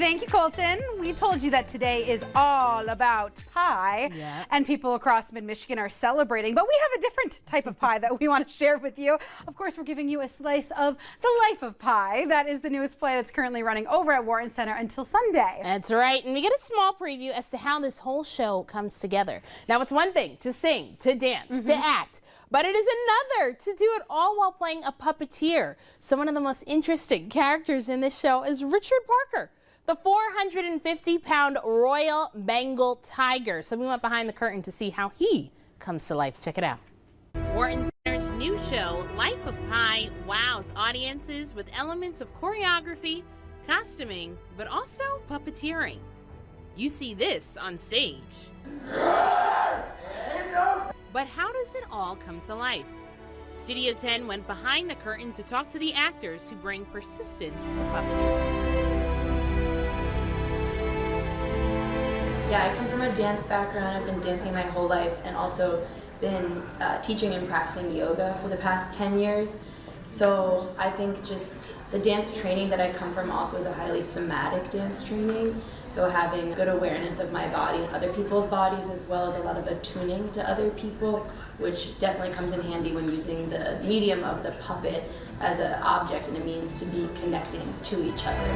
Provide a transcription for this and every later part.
Thank you, Colton. We told you that today is all about pie, and people across mid-Michigan are celebrating, but we have a different type of pie that we want to share with you. Of course, we're giving you a slice of The Life of Pi. That is the newest play that's currently running over at Wharton Center until Sunday. That's right, and we get a small preview as to how this whole show comes together. Now, it's one thing to sing, to dance, to act, but it is another to do it all while playing a puppeteer. So one of the most interesting characters in this show is Richard Parker, the 450-pound Royal Bengal Tiger. So we went behind the curtain to see how he comes to life. Check it out. Wharton Center's new show, Life of Pi, wows audiences with elements of choreography, costuming, but also puppeteering. You see this on stage. But how does it all come to life? Studio 10 went behind the curtain to talk to the actors who bring persistence to puppetry. Yeah, I come from a dance background. I've been dancing my whole life and also been teaching and practicing yoga for the past 10 years. So I think just the dance training that I come from also is a highly somatic dance training. So having good awareness of my body and other people's bodies, as well as a lot of attuning to other people, which definitely comes in handy when using the medium of the puppet as an object and a means to be connecting to each other.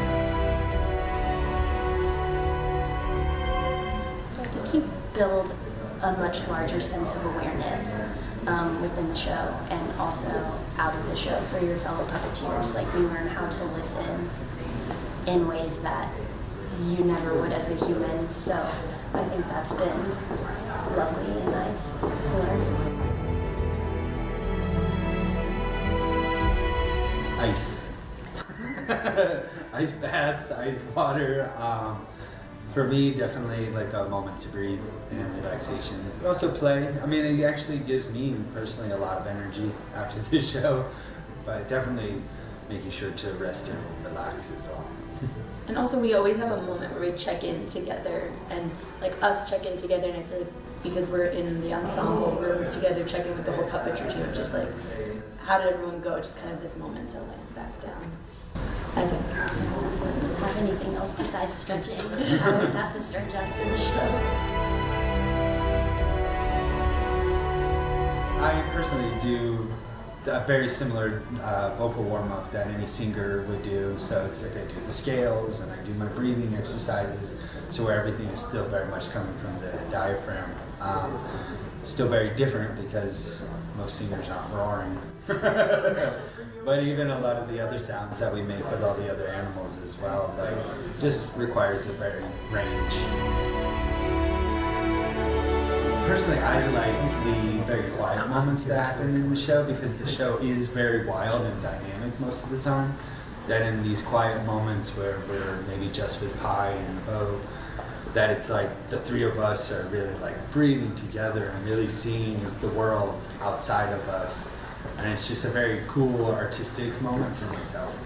I think you build a much larger sense of awareness within the show and also out of the show for your fellow puppeteers. Like, we learn how to listen in ways that you never would as a human. So I think that's been lovely and nice to learn. Ice. Ice baths, ice water. For me, definitely like a moment to breathe and relaxation. But also play. I mean, it actually gives me personally a lot of energy after the show, but definitely making sure to rest and relax as well. And also, we always have a moment where we check in together, and like us check in together, and I feel like because we're in the ensemble rooms together, checking with the whole puppetry team, just like, how did everyone go? Just kind of this moment to like back down. I think. I don't have anything else besides stretching. I always have to stretch after the show. I personally do a very similar vocal warm-up that any singer would do. So it's like I do the scales and I do my breathing exercises, so where everything is still very much coming from the diaphragm. Still very different because most singers aren't roaring. But even a lot of the other sounds that we make with all the other animals as well, like, just requires a very range. Personally, I like the very quiet moments that happen in the show because the show is very wild and dynamic most of the time. That in these quiet moments where we're maybe just with Pi and the boat, that it's like the three of us are really like breathing together and really seeing the world outside of us. And it's just a very cool artistic moment for myself.